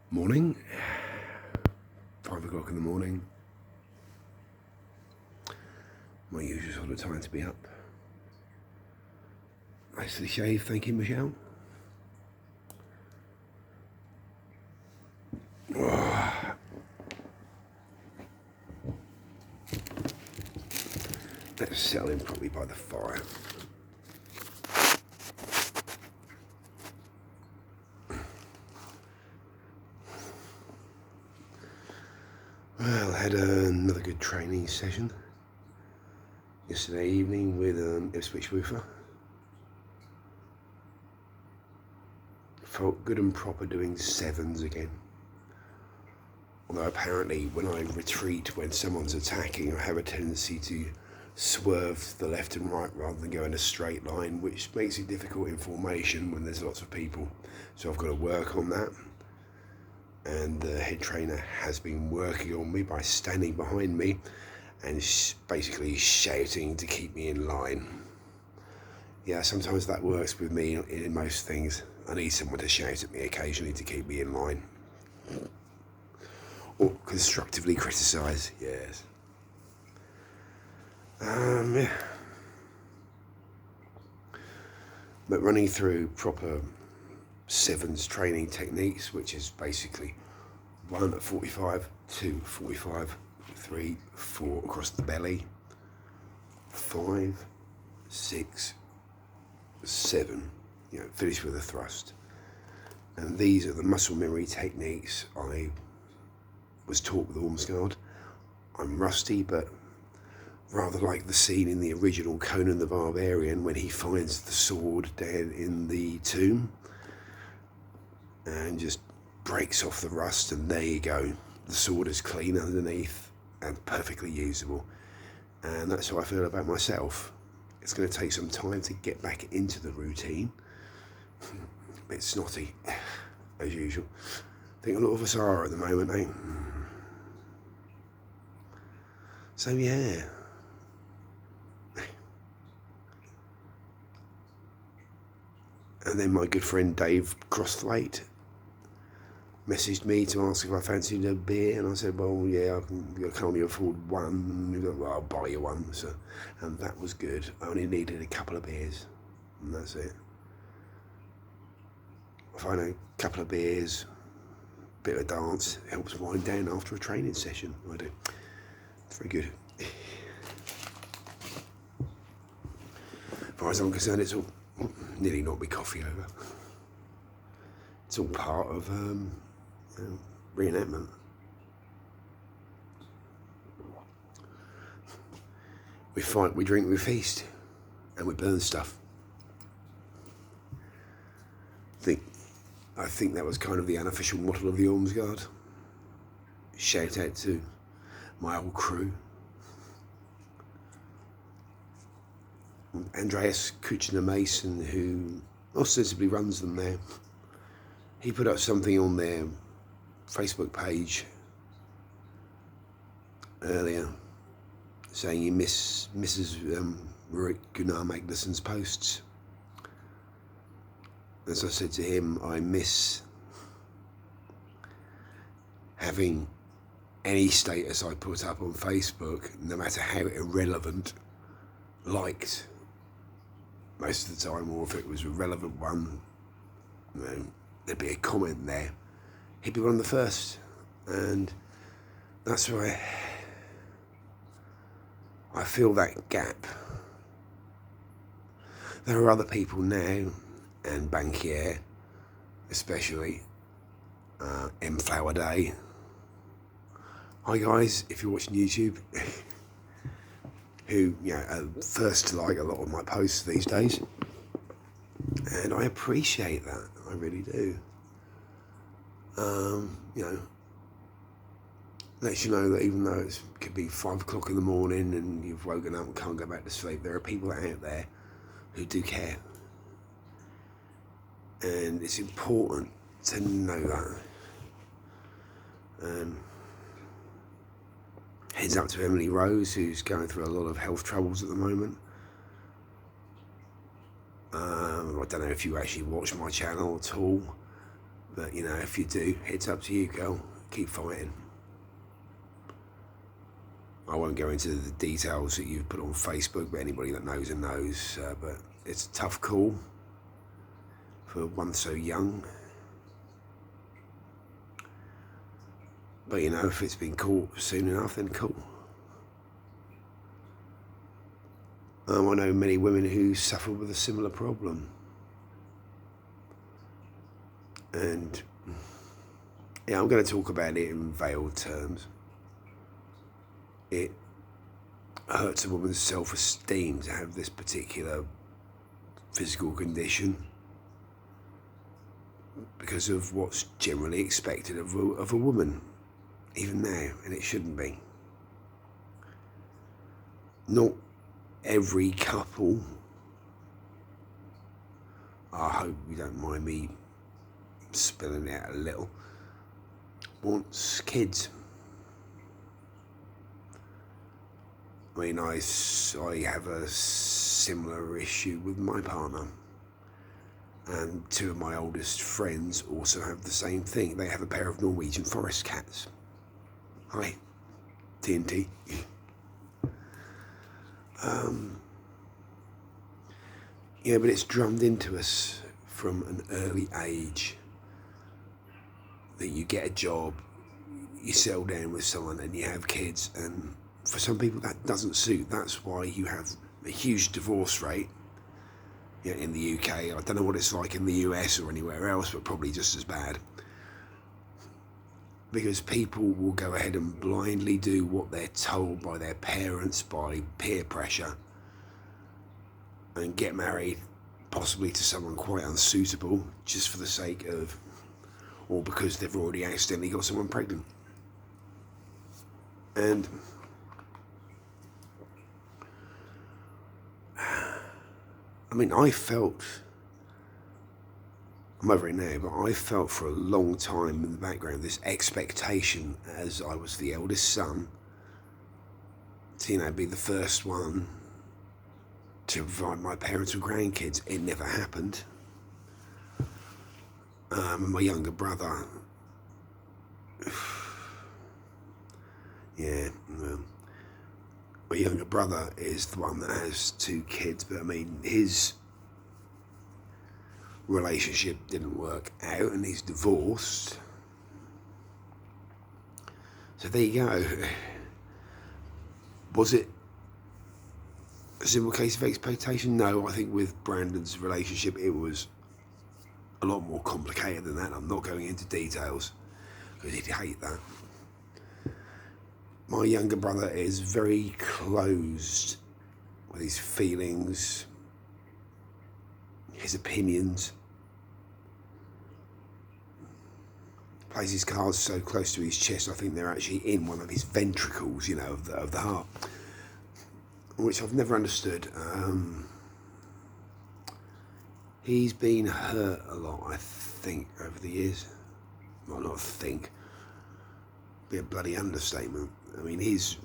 Morning, 5 o'clock in the morning. My usual sort of time to be up. Nicely shaved, thank you, Michelle. Let's settle in probably by the fire. Well, I had another good training session yesterday evening with Ipswich Woofer. Felt good and proper doing sevens again. Although apparently when I retreat when someone's attacking, I have a tendency to swerve to the left and right rather than go in a straight line, which makes it difficult in formation when there's lots of people. So I've got to work on that. And the head trainer has been working on me by standing behind me and basically shouting to keep me in line. Yeah, sometimes that works with me in most things. I need someone to shout at me occasionally to keep me in line. Or constructively criticise, yes. Yeah. But running through proper sevens training techniques, which is basically 1 at 45, 2 at 45, 3, 4 across the belly, 5, 6, 7, finish with a thrust. And these are the muscle memory techniques I was taught with Ormsguard. I'm rusty, but rather like the scene in the original Conan the Barbarian when he finds the sword down in the tomb and just breaks off the rust, and there you go. The sword is clean underneath and perfectly usable. And that's how I feel about myself. It's going to take some time to get back into the routine. A bit snotty, as usual. I think a lot of us are at the moment, eh? So yeah. And then my good friend Dave Crossthwaite messaged me to ask if I fancied a beer, and I said, well, yeah, I can only afford one. And he goes, well, I'll buy you one. So, and that was good. I only needed a couple of beers, and that's it. I find a couple of beers, a bit of a dance, helps wind down after a training session. I do. It's very good. As far as I'm concerned, it's all nearly knocked me coffee over. It's all part of reenactment. We fight, we drink, we feast, and we burn stuff. I think that was kind of the unofficial motto of the Ormsguard. Shout out to my old crew. Andreas Kuchner Mason, who ostensibly runs them now, he put up something on their Facebook page earlier saying he misses Rurik Gunnar Magnussen's posts. As I said to him, I miss having any status I put up on Facebook, no matter how irrelevant, liked most of the time, or if it was a relevant one, there'd be a comment there. He'd be one of the first, and that's why I feel that gap. There are other people now, and Bankier especially, M Flower Day. Hi guys, if you're watching YouTube, who are first to like a lot of my posts these days, and I appreciate that. I really do. Lets you know that even though it could be 5 o'clock in the morning and you've woken up and can't go back to sleep, there are people out there who do care. And it's important to know that. Heads up to Emily Rose, who's going through a lot of health troubles at the moment. I don't know if you actually watch my channel at all. But, you know, if you do, it's up to you, girl. Keep fighting. I won't go into the details that you've put on Facebook, but anybody that knows and knows. But it's a tough call for one so young. But, you know, if it's been caught soon enough, then cool. I know many women who suffer with a similar problem. And, yeah, I'm going to talk about it in veiled terms. It hurts a woman's self-esteem to have this particular physical condition because of what's generally expected of a woman, even now, and it shouldn't be. Not every couple, I hope you don't mind me spilling it out a little, wants kids. I mean, I have a similar issue with my partner, and two of my oldest friends also have the same thing. They have a pair of Norwegian forest cats. Hi, TNT. Yeah, but it's drummed into us from an early age that you get a job, you settle down with someone and you have kids, and for some people that doesn't suit. That's why you have a huge divorce rate in the UK. I don't know what it's like in the US or anywhere else, but probably just as bad. Because people will go ahead and blindly do what they're told by their parents, by peer pressure, and get married possibly to someone quite unsuitable just for the sake of, or because they've already accidentally got someone pregnant. And I mean, I'm over it now, but I felt for a long time in the background this expectation, as I was the eldest son, to, you know, be the first one to provide my parents with grandkids. It never happened. My younger brother, yeah, well, my younger brother is the one that has two kids, but I mean, his relationship didn't work out and he's divorced. So there you go. Was it a simple case of expectation? No, I think with Brandon's relationship it was a lot more complicated than that. I'm not going into details because he'd hate that. My younger brother is very closed with his feelings, his opinions. Plays his cards so close to his chest, I think they're actually in one of his ventricles, you know, of the heart, which I've never understood. He's been hurt a lot, I think, over the years. Well, not think. Be a bloody understatement. I mean, his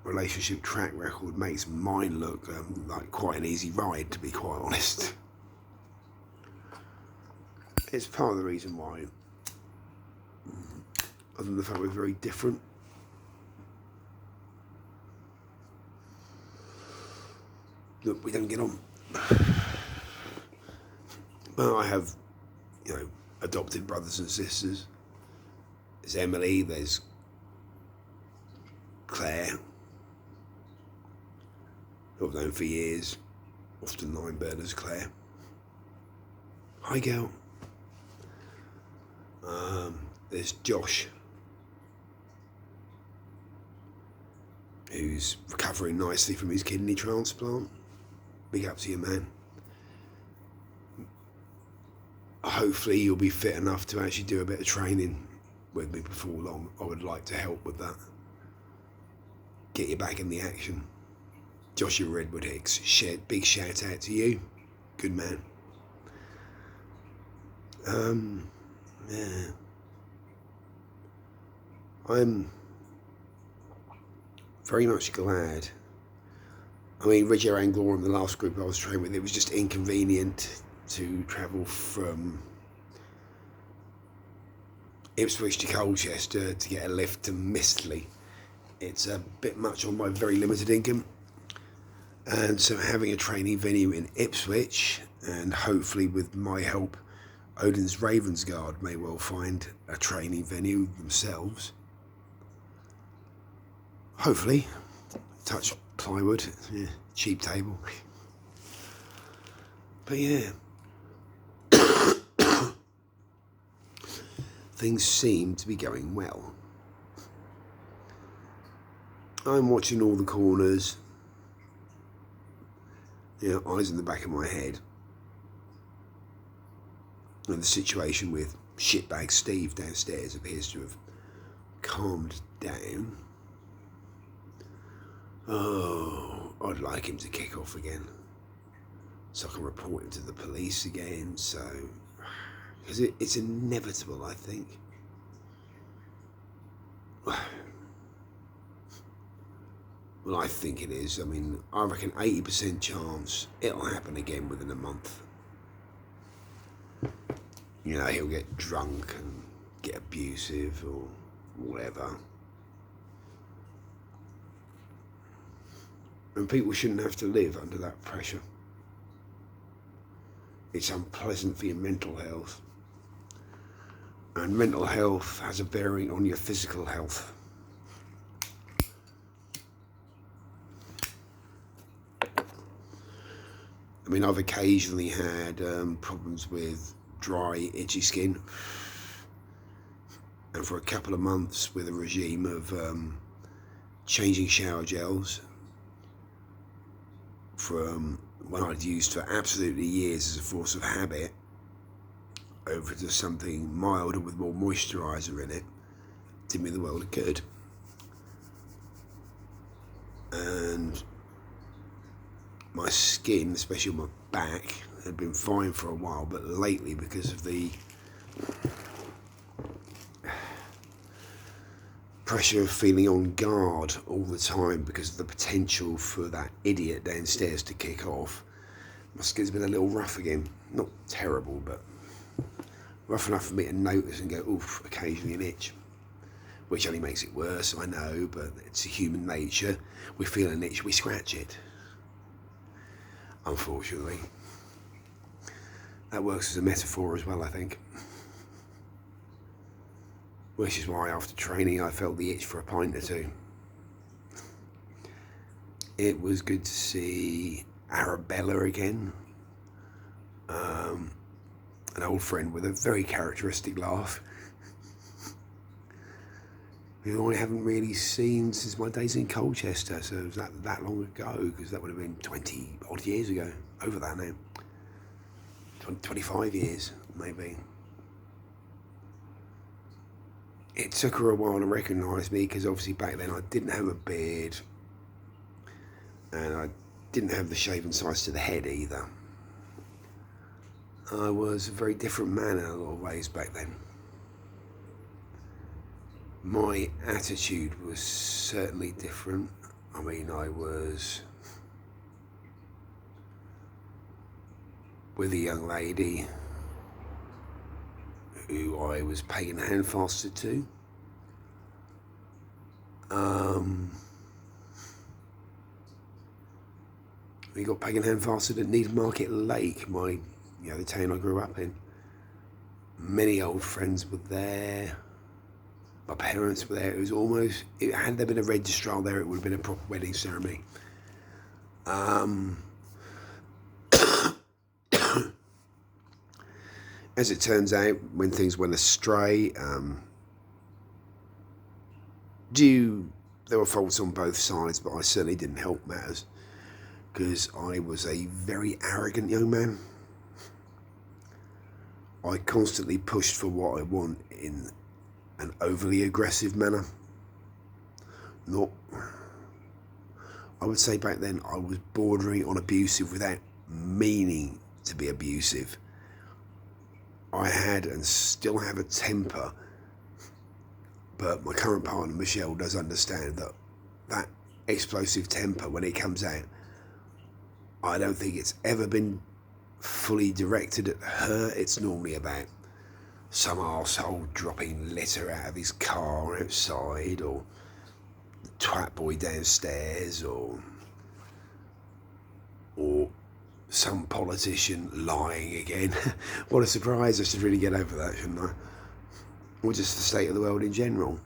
relationship track record makes mine look like quite an easy ride, to be quite honest. It's part of the reason why, other than the fact we're very different. Look, we don't get on. But I have, you know, adopted brothers and sisters. There's Emily, there's Claire, who I've known for years, often 9 burners Claire. Hi, girl. There's Josh, who's recovering nicely from his kidney transplant. Big up to you, man. Hopefully you'll be fit enough to actually do a bit of training with me before long. I would like to help with that. Get you back in the action. Joshua Redwood Hicks, big shout out to you. Good man. Yeah. I'm very much glad. I mean, Reggio Anglorum, the last group I was training with, it was just inconvenient to travel from Ipswich to Colchester to get a lift to Mistley. It's a bit much on my very limited income. And so having a training venue in Ipswich, and hopefully with my help, Odin's Ravensguard may well find a training venue themselves. Hopefully. Touch plywood, yeah, cheap table. But yeah. Things seem to be going well. I'm watching all the corners. Eyes in the back of my head. And the situation with shitbag Steve downstairs appears to have calmed down. Oh, I'd like him to kick off again, so I can report him to the police again. So, because it's inevitable, I think. Well, I think it is. I mean, I reckon 80% chance it'll happen again within a month. He'll get drunk and get abusive or whatever. And people shouldn't have to live under that pressure. It's unpleasant for your mental health. And mental health has a bearing on your physical health. I mean, I've occasionally had problems with dry, itchy skin. And for a couple of months with a regime of changing shower gels from what I'd used for absolutely years as a force of habit over to something milder with more moisturiser in it, did me the world of good. And my skin, especially on my back, had been fine for a while, but lately, because of the pressure of feeling on guard all the time because of the potential for that idiot downstairs to kick off, my skin's been a little rough again. Not terrible, but rough enough for me to notice and go, oof, occasionally an itch. Which only makes it worse, I know, but it's human nature. We feel an itch, we scratch it. Unfortunately. That works as a metaphor as well, I think. Which is why after training I felt the itch for a pint or two. It was good to see Arabella again. An old friend with a very characteristic laugh. Who I haven't really seen since my days in Colchester, so it was that long ago, because that would have been 20 odd years ago. Over that now. 25 years, maybe. It took her a while to recognise me, because obviously back then I didn't have a beard and I didn't have the shaven sides to the head either. I was a very different man in a lot of ways back then. My attitude was certainly different. I mean, I was with a young lady who I was pagan handfasted to. We got pagan handfasted at Needham Market Lake, the town I grew up in. Many old friends were there. My parents were there. It was almost, had there been a registrar there, it would have been a proper wedding ceremony. As it turns out, when things went astray, there were faults on both sides, but I certainly didn't help matters, because I was a very arrogant young man. I constantly pushed for what I want in an overly aggressive manner. I would say back then I was bordering on abusive without meaning to be abusive. I had and still have a temper, but my current partner Michelle does understand that explosive temper, when it comes out, I don't think it's ever been fully directed at her. It's normally about some arsehole dropping litter out of his car outside, or the twat boy downstairs, or some politician lying again. What a surprise. I should really get over that, shouldn't I? Or just the state of the world in general.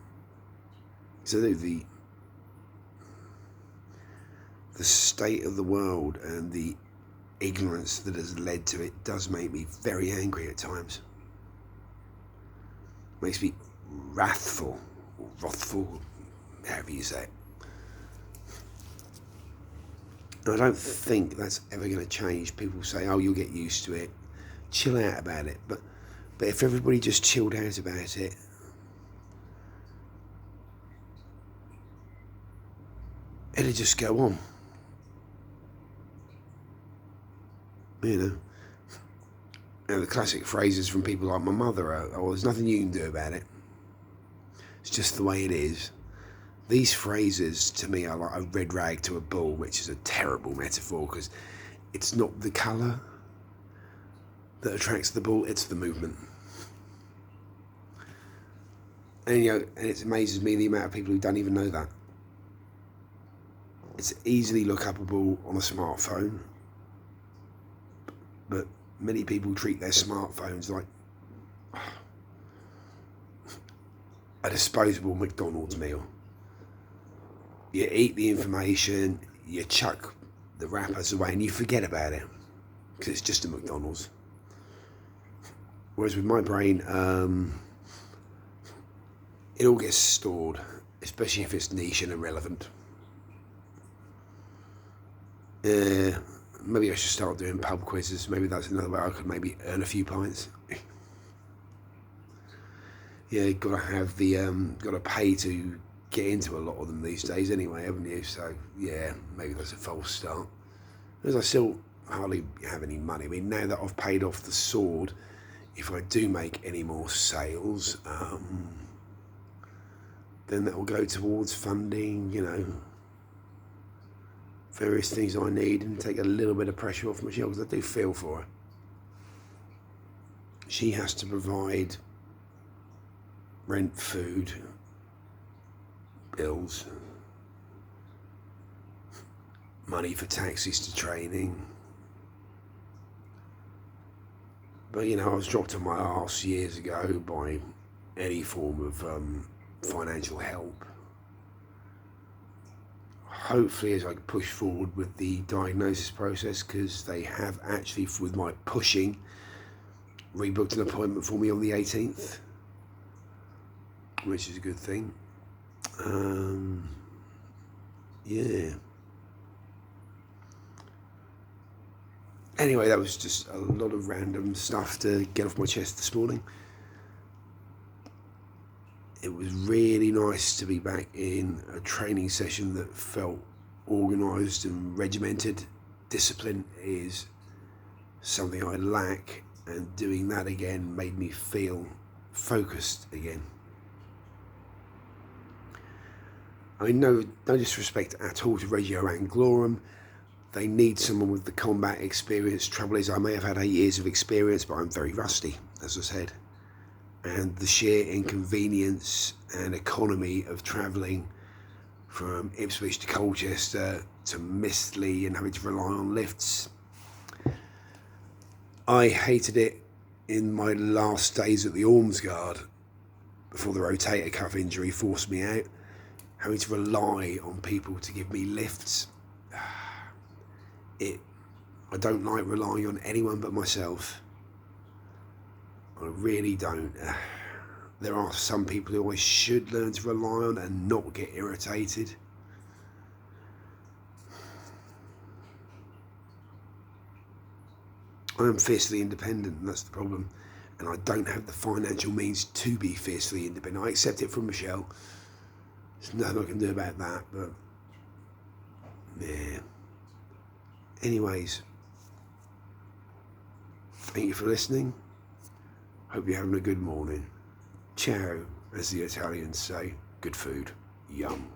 So the state of the world and the ignorance that has led to it does make me very angry at times. Makes me wrathful, or wrathful, however you say it. And I don't think that's ever going to change. People say, oh, you'll get used to it. Chill out about it. But if everybody just chilled out about it, it'll just go on. You know? And the classic phrases from people like my mother are, oh, there's nothing you can do about it. It's just the way it is. These phrases to me are like a red rag to a bull, which is a terrible metaphor because it's not the colour that attracts the bull, it's the movement. And and it amazes me the amount of people who don't even know that. It's easily look upable on a smartphone, but many people treat their smartphones like a disposable McDonald's meal. You eat the information, you chuck the wrappers away, and you forget about it because it's just a McDonald's. Whereas with my brain, it all gets stored, especially if it's niche and irrelevant. Maybe I should start doing pub quizzes. Maybe that's another way I could maybe earn a few pints. Yeah, gotta pay to get into a lot of them these days anyway, haven't you? So yeah, maybe that's a false start. Because I still hardly have any money. I mean, now that I've paid off the sword, if I do make any more sales, then that will go towards funding, various things I need and take a little bit of pressure off Michelle, because I do feel for her. She has to provide rent, food, bills, money for taxis to training. But I was dropped on my arse years ago by any form of financial help. Hopefully, as I push forward with the diagnosis process, because they have actually, with my pushing, rebooked an appointment for me on the 18th, which is a good thing. Yeah. Anyway, that was just a lot of random stuff to get off my chest this morning. It was really nice to be back in a training session that felt organised and regimented. Discipline is something I lack, and doing that again made me feel focused again. I mean, no disrespect at all to Reggio Anglorum. They need someone with the combat experience. Trouble is, I may have had 8 years of experience, but I'm very rusty, as I said. And the sheer inconvenience and economy of travelling from Ipswich to Colchester to Mistley and having to rely on lifts. I hated it in my last days at the Ormsguard before the rotator cuff injury forced me out, having to rely on people to give me lifts. I don't like relying on anyone but myself. I really don't. There are some people who I should learn to rely on and not get irritated. I am fiercely independent, and that's the problem. And I don't have the financial means to be fiercely independent. I accept it from Michelle. There's nothing I can do about that, but yeah. Anyways, thank you for listening. Hope you're having a good morning. Ciao, as the Italians say. Good food. Yum.